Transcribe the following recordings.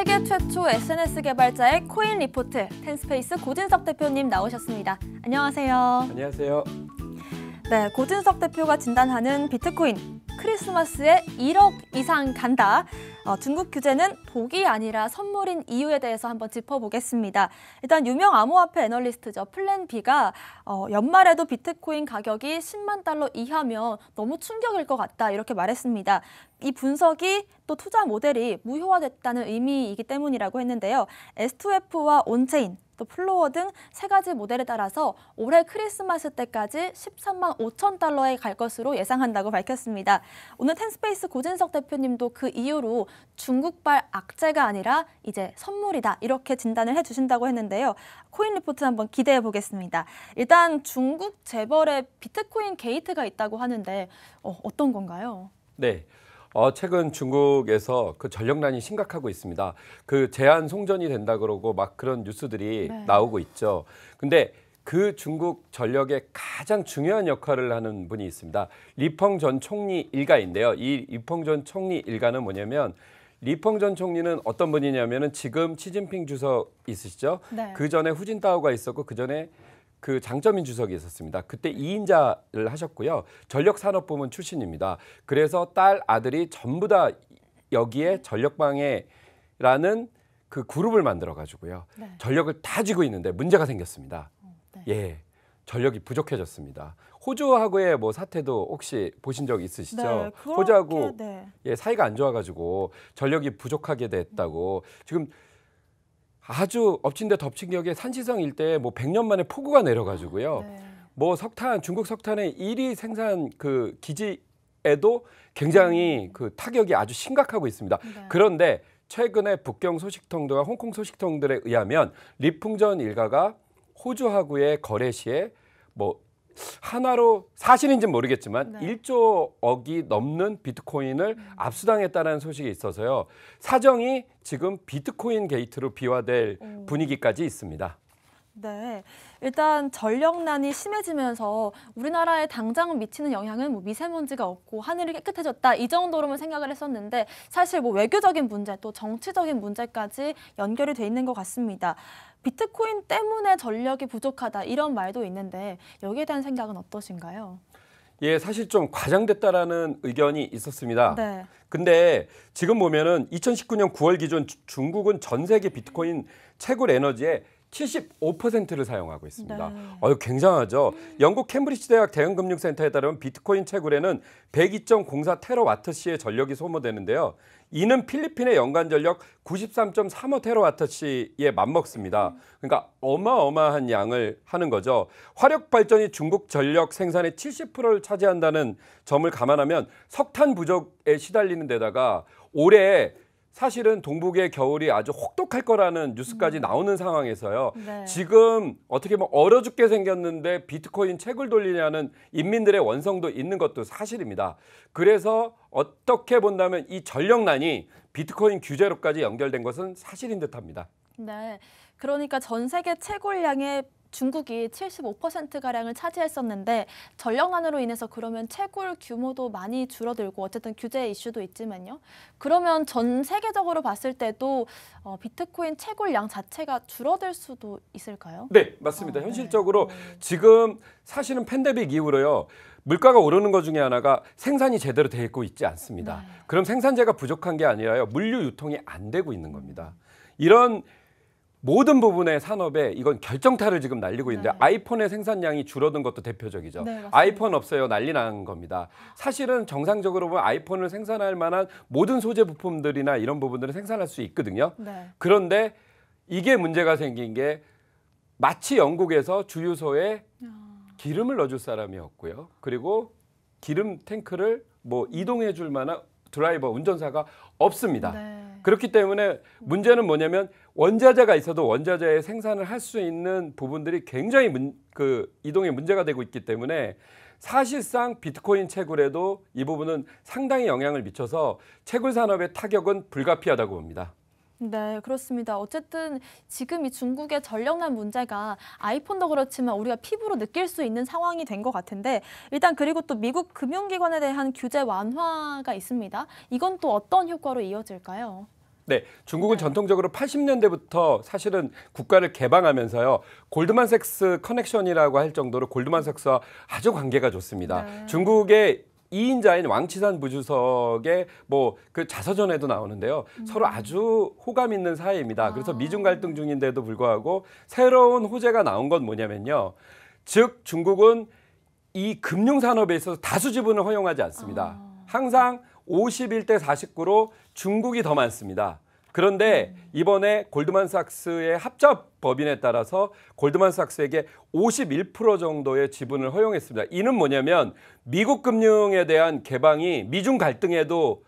세계 최초 SNS 개발자의 코인 리포트, 텐스페이스 고진석 대표님 나오셨습니다. 안녕하세요. 안녕하세요. 네, 고진석 대표가 진단하는 비트코인, 크리스마스에 1억 이상 간다. 중국 규제는 복이 아니라 선물인 이유에 대해서 한번 짚어보겠습니다. 일단 유명 암호화폐 애널리스트죠. 플랜B가 연말에도 비트코인 가격이 10만 달러 이하면 너무 충격일 것 같다 이렇게 말했습니다. 이 분석이 또 투자 모델이 무효화됐다는 의미이기 때문이라고 했는데요. S2F와 온체인, 또 플로어 등 세 가지 모델에 따라서 올해 크리스마스 때까지 13만 5천 달러에 갈 것으로 예상한다고 밝혔습니다. 오늘 텐스페이스 고진석 대표님도 그 이유로 중국발 악재가 아니라 이제 선물이다 이렇게 진단을 해주신다고 했는데요. 코인 리포트 한번 기대해 보겠습니다. 일단 중국 재벌에 비트코인 게이트가 있다고 하는데 어떤 건가요? 네. 최근 중국에서 그 전력난이 심각하고 있습니다. 그 제한 송전이 된다 그러고 막 그런 뉴스들이 나오고 있죠. 근데 그 중국 전력의 가장 중요한 역할을 하는 분이 있습니다. 리펑 전 총리 일가인데요. 이 리펑 전 총리 일가는 뭐냐면 리펑 전 총리는 어떤 분이냐면은 지금 시진핑 주석 있으시죠? 네. 그 전에 후진타오가 있었고 그 전에 그 장쩌민 주석이 있었습니다. 그때 2인자를 하셨고요. 전력산업부문 출신입니다. 그래서 딸 아들이 전부 다 여기에 전력방해라는 그 그룹을 만들어 가지고요. 네. 전력을 다 쥐고 있는데 문제가 생겼습니다. 네. 예, 전력이 부족해졌습니다. 호주하고의 뭐 사태도 혹시 보신 적 있으시죠? 네, 호주하고 예, 사이가 안 좋아가지고 전력이 부족하게 됐다고 지금. 아주 엎친 데 덮친 격에 산시성 일대에 뭐 100년 만에 폭우가 내려가지고요. 뭐 석탄, 중국 석탄의 1위 생산 그 기지에도 굉장히 그 타격이 아주 심각하고 있습니다. 그런데 최근에 북경 소식통들과 홍콩 소식통들에 의하면 리풍전 일가가 호주하고의 거래 시에 뭐 하나로 사실인지는 모르겠지만 1조억이 넘는 비트코인을 압수당했다는 소식이 있어서요. 사정이 지금 비트코인 게이트로 비화될 분위기까지 있습니다. 네, 일단 전력난이 심해지면서 우리나라에 당장 미치는 영향은 뭐 미세먼지가 없고 하늘이 깨끗해졌다 이 정도로만 생각을 했었는데 사실 뭐 외교적인 문제 또 정치적인 문제까지 연결이 돼 있는 것 같습니다. 비트코인 때문에 전력이 부족하다 이런 말도 있는데 여기에 대한 생각은 어떠신가요? 예, 사실 좀 과장됐다라는 의견이 있었습니다. 네. 근데 지금 보면은 2019년 9월 기준 중국은 전 세계 비트코인 채굴 에너지의 75%를 사용하고 있습니다. 굉장하죠. 영국 캠브리지 대학 대응금융센터에 따르면 비트코인 채굴에는 102.04 테라와트시의 전력이 소모되는데요. 이는 필리핀의 연간 전력 93.35 테라와트시에 맞먹습니다. 그러니까 어마어마한 양을 하는 거죠. 화력 발전이 중국 전력 생산의 70%를 차지한다는 점을 감안하면 석탄 부족에 시달리는 데다가 올해 사실은 동북의 겨울이 아주 혹독할 거라는 뉴스까지 나오는 상황에서요. 지금 어떻게 보면 얼어 죽게 생겼는데 비트코인 채굴 돌리냐는 인민들의 원성도 있는 것도 사실입니다. 그래서 어떻게 본다면 이 전력난이 비트코인 규제로까지 연결된 것은 사실인 듯합니다. 네, 그러니까 전 세계 채굴량의 중국이 75%가량을 차지했었는데 전력난으로 인해서 그러면 채굴 규모도 많이 줄어들고 어쨌든 규제 이슈도 있지만요. 그러면 전 세계적으로 봤을 때도 비트코인 채굴량 자체가 줄어들 수도 있을까요? 네, 맞습니다. 현실적으로 지금 사실은 팬데믹 이후로요. 물가가 오르는 것 중에 하나가 생산이 제대로 되고 있지 않습니다. 그럼 생산재가 부족한 게 아니라요. 물류 유통이 안 되고 있는 겁니다. 이런 모든 부분의 산업에 이건 결정타를 지금 날리고 있는데 아이폰의 생산량이 줄어든 것도 대표적이죠. 아이폰 없어요. 난리 난 겁니다. 사실은 정상적으로 보면 아이폰을 생산할 만한 모든 소재 부품들이나 이런 부분들을 생산할 수 있거든요. 그런데 이게 문제가 생긴 게 마치 영국에서 주유소에 기름을 넣어줄 사람이 없고요. 그리고 기름 탱크를 뭐 이동해 줄 만한 드라이버, 운전사가 없습니다. 그렇기 때문에 문제는 뭐냐면 원자재가 있어도 원자재의 생산을 할 수 있는 부분들이 굉장히 이동에 문제가 되고 있기 때문에 사실상 비트코인 채굴에도 이 부분은 상당히 영향을 미쳐서 채굴 산업의 타격은 불가피하다고 봅니다. 네, 그렇습니다. 어쨌든 지금 이 중국의 전력난 문제가 아이폰도 그렇지만 우리가 피부로 느낄 수 있는 상황이 된 것 같은데 일단 그리고 또 미국 금융기관에 대한 규제 완화가 있습니다. 이건 또 어떤 효과로 이어질까요? 네, 중국은 전통적으로 80년대부터 사실은 국가를 개방하면서요. 골드만삭스 커넥션이라고 할 정도로 골드만삭스와 아주 관계가 좋습니다. 네. 중국의 2인자인 왕치산 부주석의 뭐 그 자서전에도 나오는데요. 서로 아주 호감 있는 사이입니다. 그래서 미중 갈등 중인데도 불구하고 새로운 호재가 나온 건 뭐냐면요. 즉 중국은 이 금융 산업에 있어서 다수 지분을 허용하지 않습니다. 항상 51대 49로 중국이 더 많습니다. 그런데 이번에 골드만삭스의 합작 법인에 따라서 골드만삭스에게 51% 정도의 지분을 허용했습니다. 이는 뭐냐면 미국 금융에 대한 개방이 미중 갈등에도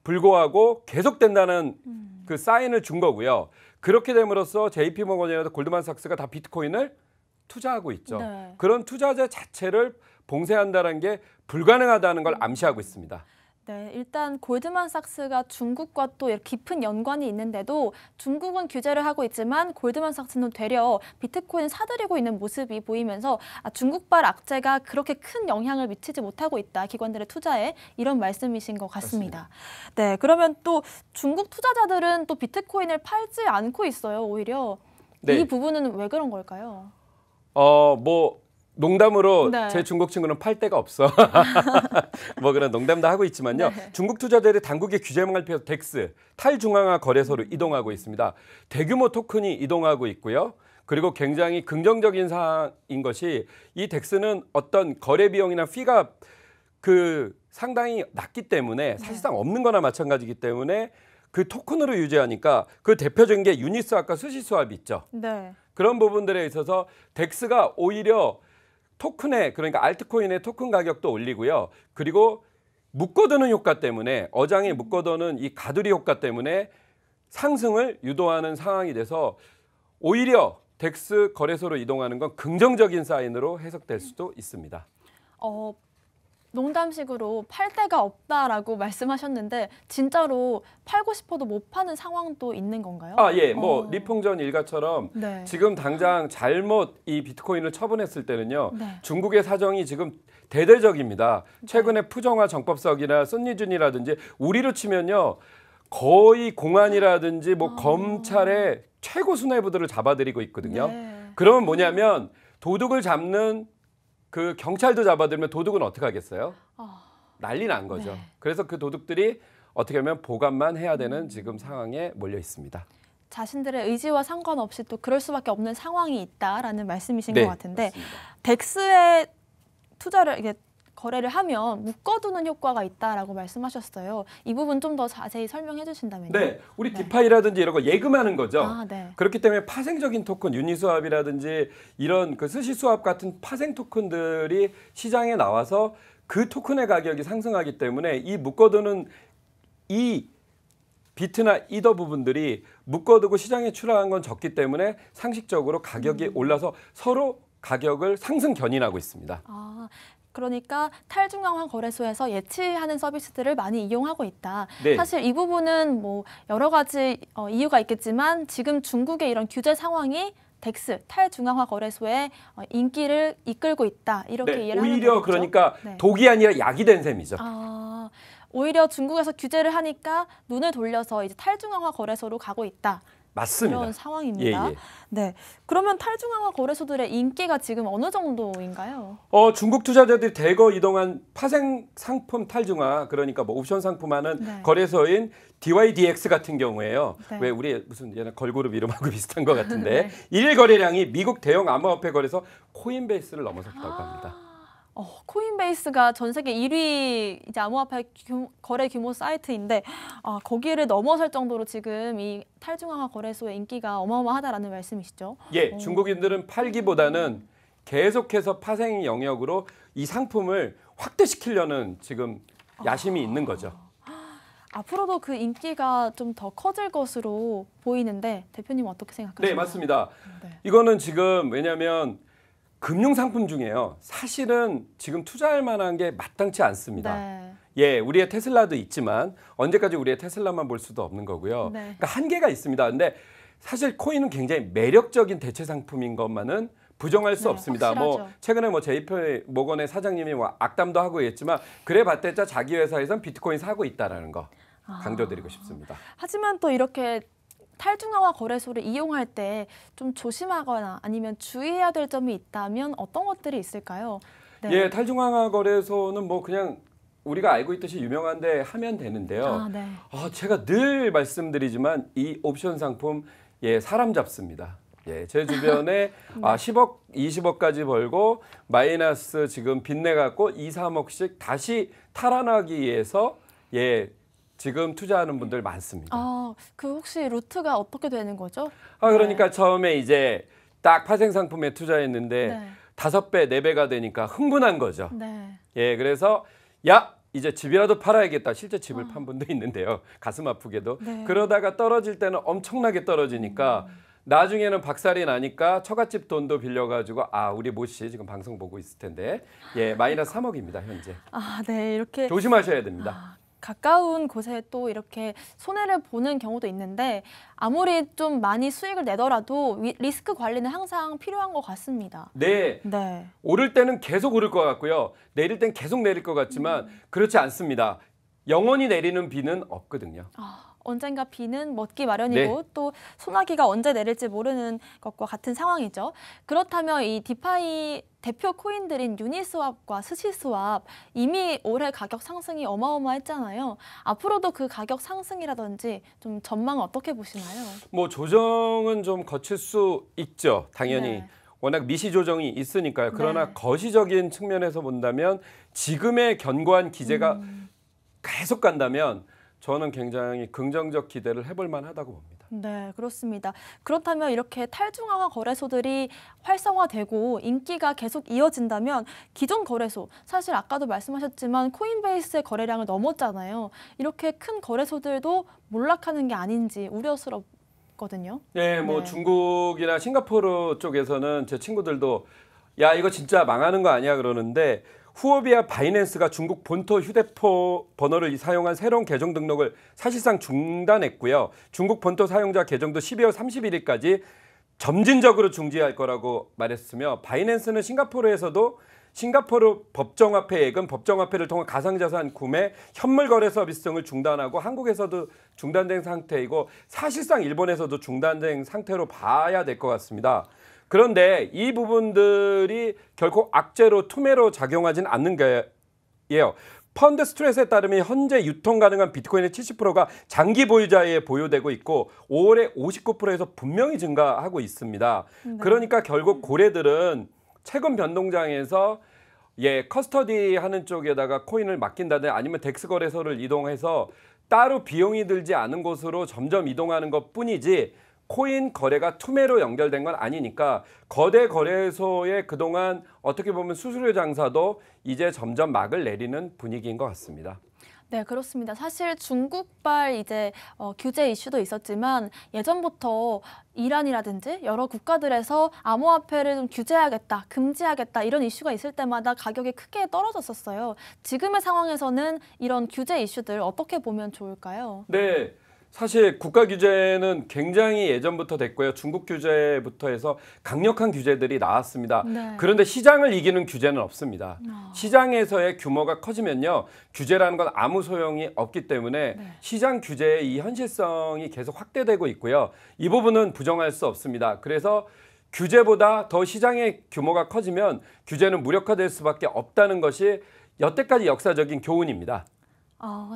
불구하고 계속된다는 그 사인을 준 거고요. 그렇게 됨으로써 JP모건이라도 골드만삭스가 다 비트코인을 투자하고 있죠. 네. 그런 투자자 자체를 봉쇄한다는 게 불가능하다는 걸 암시하고 있습니다. 네, 일단 골드만삭스가 중국과 또 이렇게 깊은 연관이 있는데도 중국은 규제를 하고 있지만 골드만삭스는 되려 비트코인 사들이고 있는 모습이 보이면서 중국발 악재가 그렇게 큰 영향을 미치지 못하고 있다. 기관들의 투자에 이런 말씀이신 것 같습니다. 네, 그러면 또 중국 투자자들은 또 비트코인을 팔지 않고 있어요. 오히려 네. 이 부분은 왜 그런 걸까요? 뭐 농담으로 네. 제 중국 친구는 팔 데가 없어. 뭐 그런 농담도 하고 있지만요. 네. 중국 투자자들이 당국의 규제망을 피해서 덱스, 탈중앙화 거래소로 이동하고 있습니다. 대규모 토큰이 이동하고 있고요. 그리고 굉장히 긍정적인 사항인 것이 이 덱스는 어떤 거래 비용이나 피가 그 상당히 낮기 때문에 사실상 없는 거나 마찬가지이기 때문에 그 토큰으로 유지하니까 그 대표적인 게 유니스왑과 스시스왑 있죠. 네. 그런 부분들에 있어서 덱스가 오히려 토큰의 그러니까 알트코인의 토큰 가격도 올리고요. 그리고 묶어두는 효과 때문에 어장에 묶어두는 이 가두리 효과 때문에 상승을 유도하는 상황이 돼서 오히려 덱스 거래소로 이동하는 건 긍정적인 사인으로 해석될 수도 있습니다. 농담식으로 팔 데가 없다라고 말씀하셨는데 진짜로 팔고 싶어도 못 파는 상황도 있는 건가요? 예. 뭐 리퐁전 일가처럼 네. 지금 당장 잘못 이 비트코인을 처분했을 때는요. 네. 중국의 사정이 지금 대대적입니다. 최근에 푸정화 정법석이나 손리준이라든지 우리로 치면요. 거의 공안이라든지 뭐 검찰의 최고 수뇌부들을 잡아들이고 있거든요. 네. 그러면 뭐냐면 도둑을 잡는 그 경찰도 잡아들면 도둑은 어떻게 하겠어요? 난리 난 거죠. 네. 그래서 그 도둑들이 어떻게 하면 보관만 해야 되는 지금 상황에 몰려 있습니다. 자신들의 의지와 상관없이 또 그럴 수밖에 없는 상황이 있다라는 말씀이신 네, 것 같은데 맞습니다. 덱스에 투자를 이게 거래를 하면 묶어두는 효과가 있다라고 말씀하셨어요. 이 부분 좀 더 자세히 설명해 주신다면요. 네, 우리 디파이라든지 이런 거 예금하는 거죠. 네. 그렇기 때문에 파생적인 토큰, 유니스왑이라든지 이런 그 스시스왑 같은 파생 토큰들이 시장에 나와서 그 토큰의 가격이 상승하기 때문에 이 묶어두는 이 비트나 이더 부분들이 묶어두고 시장에 출하한 건 적기 때문에 상식적으로 가격이 올라서 서로 가격을 상승 견인하고 있습니다. 그러니까 탈중앙화 거래소에서 예치하는 서비스들을 많이 이용하고 있다. 네. 사실 이 부분은 뭐 여러 가지 이유가 있겠지만 지금 중국의 이런 규제 상황이 덱스 탈중앙화 거래소의 인기를 이끌고 있다. 이렇게 이해를 하면 오히려 되겠죠? 그러니까 네. 독이 아니라 약이 된 셈이죠. 오히려 중국에서 규제를 하니까 눈을 돌려서 이제 탈중앙화 거래소로 가고 있다. 맞습니다. 이런 상황입니다. 예. 네. 그러면 탈중앙화 거래소들의 인기가 지금 어느 정도인가요? 중국 투자자들이 대거 이동한 파생 상품 탈중화, 그러니까 뭐 옵션 상품하는 네. 거래소인 DYDX 같은 경우에요. 네. 왜 우리 무슨 얘는 걸그룹 이름하고 비슷한 것 같은데 일일 거래량이 미국 대형 암호화폐 거래소 코인베이스를 넘어섰다고 합니다. 코인베이스가 전 세계 1위 이제 암호화폐 거래 규모 사이트인데 거기를 넘어설 정도로 지금 이 탈중앙화 거래소의 인기가 어마어마하다라는 말씀이시죠? 예, 중국인들은 팔기보다는 계속해서 파생 영역으로 이 상품을 확대시키려는 지금 야심이 있는 거죠. 앞으로도 그 인기가 좀 더 커질 것으로 보이는데 대표님 어떻게 생각하세요? 네, 맞습니다. 네. 이거는 지금 왜냐하면 금융상품 중에요. 사실은 지금 투자할 만한 게 마땅치 않습니다. 네. 예, 우리의 테슬라도 있지만 언제까지 우리의 테슬라만 볼 수도 없는 거고요. 네. 그러니까 한계가 있습니다. 근데 사실 코인은 굉장히 매력적인 대체 상품인 것만은 부정할 수 네, 없습니다. 확실하죠. 뭐 최근에 뭐 JP 모건의 사장님이 뭐 악담도 하고 있지만 그래 봤대자 자기 회사에선 비트코인 사고 있다라는 거. 강조드리고 싶습니다. 하지만 또 이렇게 탈중앙화 거래소를 이용할 때 좀 조심하거나 아니면 주의해야 될 점이 있다면 어떤 것들이 있을까요? 네. 예, 탈중앙화 거래소는 뭐 그냥 우리가 알고 있듯이 유명한데 하면 되는데요. 네. 제가 늘 말씀드리지만 이 옵션 상품 사람 잡습니다. 예, 제 주변에 10억, 20억까지 벌고 마이너스 지금 빚내 갖고 2, 3억씩 다시 탈환하기 위해서 지금 투자하는 분들 많습니다. 그 혹시 루트가 어떻게 되는 거죠? 그러니까 처음에 이제 딱 파생 상품에 투자했는데 5배, 4배가 되니까 흥분한 거죠. 네. 예, 그래서 이제 집이라도 팔아야겠다. 실제 집을 판 분도 있는데요. 가슴 아프게도. 네. 그러다가 떨어질 때는 엄청나게 떨어지니까 나중에는 박살이 나니까 처갓집 돈도 빌려가지고 우리 모 씨 지금 방송 보고 있을 텐데 마이너스 3억입니다 현재. 네, 이렇게 조심하셔야 됩니다. 가까운 곳에 또 이렇게 손해를 보는 경우도 있는데 아무리 좀 많이 수익을 내더라도 리스크 관리는 항상 필요한 것 같습니다. 네. 오를 때는 계속 오를 것 같고요. 내릴 땐 계속 내릴 것 같지만 그렇지 않습니다. 영원히 내리는 비는 없거든요. 언젠가 비는 먹기 마련이고 또 소나기가 언제 내릴지 모르는 것과 같은 상황이죠. 그렇다면 이 디파이 대표 코인들인 유니스왑과 스시스왑 이미 올해 가격 상승이 어마어마했잖아요. 앞으로도 그 가격 상승이라든지 좀 전망은 어떻게 보시나요? 뭐 조정은 좀 거칠 수 있죠. 당연히. 워낙 미시 조정이 있으니까요. 그러나 거시적인 측면에서 본다면 지금의 견고한 기제가 계속 간다면 저는 굉장히 긍정적 기대를 해볼 만하다고 봅니다. 네, 그렇습니다. 그렇다면 이렇게 탈중앙화 거래소들이 활성화되고 인기가 계속 이어진다면 기존 거래소, 사실 아까도 말씀하셨지만 코인베이스의 거래량을 넘었잖아요. 이렇게 큰 거래소들도 몰락하는 게 아닌지 우려스럽거든요. 네, 뭐 중국이나 싱가포르 쪽에서는 제 친구들도 이거 진짜 망하는 거 아니야 그러는데 후오비와 바이낸스가 중국 본토 휴대폰 번호를 사용한 새로운 계정 등록을 사실상 중단했고요. 중국 본토 사용자 계정도 12월 31일까지 점진적으로 중지할 거라고 말했으며 바이낸스는 싱가포르에서도 싱가포르 법정화폐 예금, 법정화폐를 통한 가상자산 구매, 현물 거래 서비스 등을 중단하고 한국에서도 중단된 상태이고 사실상 일본에서도 중단된 상태로 봐야 될 것 같습니다. 그런데 이 부분들이 결코 악재로 투매로 작용하진 않는 거예요. 펀드 스트레스에 따르면 현재 유통 가능한 비트코인의 70%가 장기 보유자에 보유되고 있고 5월에 59%에서 분명히 증가하고 있습니다. 그러니까 결국 고래들은 최근 변동장에서 커스터디 하는 쪽에다가 코인을 맡긴다든지 아니면 덱스 거래소를 이동해서 따로 비용이 들지 않은 곳으로 점점 이동하는 것 뿐이지 코인 거래가 투매로 연결된 건 아니니까 거대 거래소의 그동안 어떻게 보면 수수료 장사도 이제 점점 막을 내리는 분위기인 것 같습니다. 네, 그렇습니다. 사실 중국발 이제 규제 이슈도 있었지만 예전부터 이란이라든지 여러 국가들에서 암호화폐를 좀 규제하겠다, 금지하겠다 이런 이슈가 있을 때마다 가격이 크게 떨어졌었어요. 지금의 상황에서는 이런 규제 이슈들 어떻게 보면 좋을까요? 네. 사실 국가 규제는 굉장히 예전부터 됐고요. 중국 규제부터 해서 강력한 규제들이 나왔습니다. 그런데 시장을 이기는 규제는 없습니다. 시장에서의 규모가 커지면요. 규제라는 건 아무 소용이 없기 때문에 시장 규제의 이 현실성이 계속 확대되고 있고요. 이 부분은 부정할 수 없습니다. 그래서 규제보다 더 시장의 규모가 커지면 규제는 무력화될 수밖에 없다는 것이 여태까지 역사적인 교훈입니다.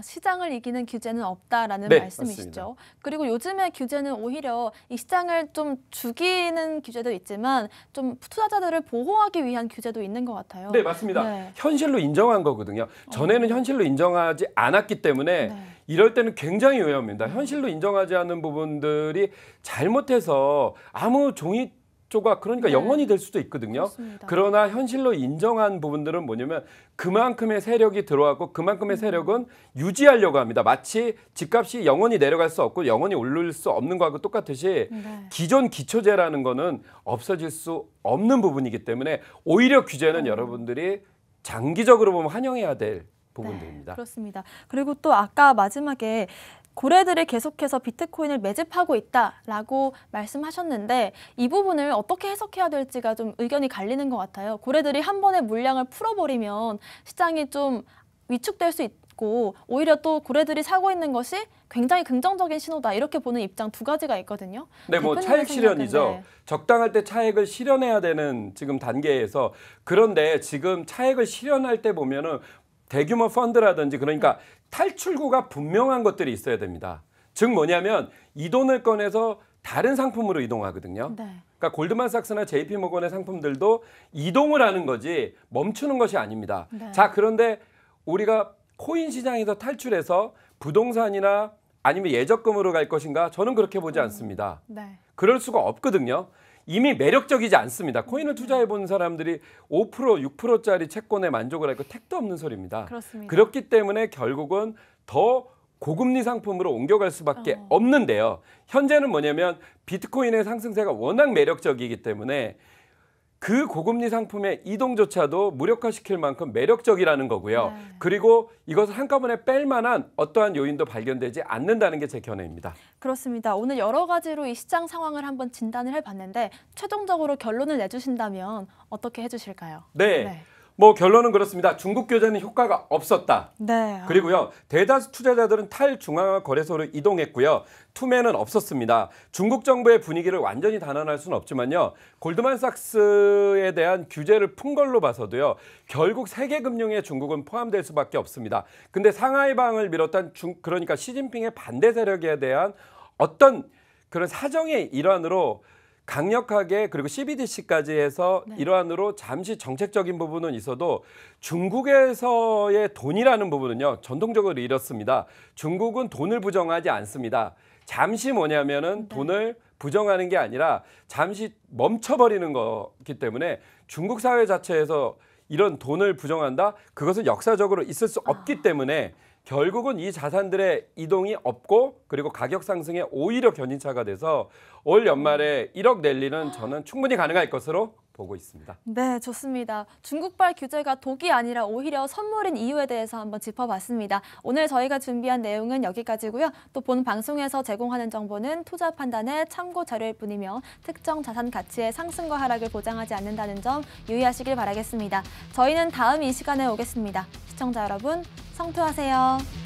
시장을 이기는 규제는 없다라는 말씀이시죠. 맞습니다. 그리고 요즘의 규제는 오히려 이 시장을 좀 죽이는 규제도 있지만 좀 투자자들을 보호하기 위한 규제도 있는 것 같아요. 네, 맞습니다. 현실로 인정한 거거든요. 전에는 현실로 인정하지 않았기 때문에 이럴 때는 굉장히 위험합니다. 현실로 인정하지 않는 부분들이 잘못해서 아무 종이 조각 그러니까 영원히 될 수도 있거든요. 그렇습니다. 그러나 현실로 인정한 부분들은 뭐냐면 그만큼의 세력이 들어왔고 그만큼의 세력은 유지하려고 합니다. 마치 집값이 영원히 내려갈 수 없고 영원히 오를 수 없는 거하고 똑같듯이 기존 기초제라는 거는 없어질 수 없는 부분이기 때문에 오히려 규제는 여러분들이 장기적으로 보면 환영해야 될 부분들입니다. 그렇습니다. 그리고 또 아까 마지막에 고래들이 계속해서 비트코인을 매집하고 있다라고 말씀하셨는데 이 부분을 어떻게 해석해야 될지가 좀 의견이 갈리는 것 같아요. 고래들이 한 번에 물량을 풀어버리면 시장이 좀 위축될 수 있고 오히려 또 고래들이 사고 있는 것이 굉장히 긍정적인 신호다 이렇게 보는 입장 두 가지가 있거든요. 네, 뭐 차익 실현이죠. 네. 적당할 때 차익을 실현해야 되는 지금 단계에서 그런데 지금 차익을 실현할 때 보면은 대규모 펀드라든지 그러니까 탈출구가 분명한 것들이 있어야 됩니다. 즉 뭐냐면 이 돈을 꺼내서 다른 상품으로 이동하거든요. 네. 그러니까 골드만삭스나 JP모건의 상품들도 이동을 하는 거지 멈추는 것이 아닙니다. 네. 자, 그런데 우리가 코인 시장에서 탈출해서 부동산이나 아니면 예적금으로 갈 것인가? 저는 그렇게 보지 않습니다. 네. 그럴 수가 없거든요. 이미 매력적이지 않습니다. 코인을 투자해 본 사람들이 5%, 6%짜리 채권에 만족을 하고 택도 없는 소리입니다. 그렇습니다. 그렇기 때문에 결국은 더 고금리 상품으로 옮겨갈 수밖에 없는데요. 현재는 뭐냐면 비트코인의 상승세가 워낙 매력적이기 때문에 그 고금리 상품의 이동조차도 무력화시킬 만큼 매력적이라는 거고요. 네. 그리고 이것을 한꺼번에 뺄 만한 어떠한 요인도 발견되지 않는다는 게 제 견해입니다. 그렇습니다. 오늘 여러 가지로 이 시장 상황을 한번 진단을 해봤는데 최종적으로 결론을 내주신다면 어떻게 해주실까요? 네. 뭐 결론은 그렇습니다. 중국 규제는 효과가 없었다. 네. 그리고요. 대다수 투자자들은 탈중앙화 거래소로 이동했고요. 투매는 없었습니다. 중국 정부의 분위기를 완전히 단언할 수는 없지만요. 골드만삭스에 대한 규제를 푼 걸로 봐서도요. 결국 세계 금융에 중국은 포함될 수밖에 없습니다. 근데 상하이방을 비롯한 그러니까 시진핑의 반대 세력에 대한 어떤 그런 사정의 일환으로 강력하게 그리고 CBDC까지 해서 일환으로 잠시 정책적인 부분은 있어도 중국에서의 돈이라는 부분은요. 전통적으로 이렇습니다. 중국은 돈을 부정하지 않습니다. 잠시 뭐냐면은 돈을 부정하는 게 아니라 잠시 멈춰버리는 거기 때문에 중국 사회 자체에서 이런 돈을 부정한다? 그것은 역사적으로 있을 수 없기 때문에 결국은 이 자산들의 이동이 없고 그리고 가격 상승에 오히려 견인차가 돼서 올 연말에 1억 랠리는 저는 충분히 가능할 것으로 보고 있습니다. 네, 좋습니다. 중국발 규제가 독이 아니라 오히려 선물인 이유에 대해서 한번 짚어봤습니다. 오늘 저희가 준비한 내용은 여기까지고요. 또 본 방송에서 제공하는 정보는 투자 판단의 참고 자료일 뿐이며 특정 자산 가치의 상승과 하락을 보장하지 않는다는 점 유의하시길 바라겠습니다. 저희는 다음 이 시간에 오겠습니다. 시청자 여러분, 성투하세요.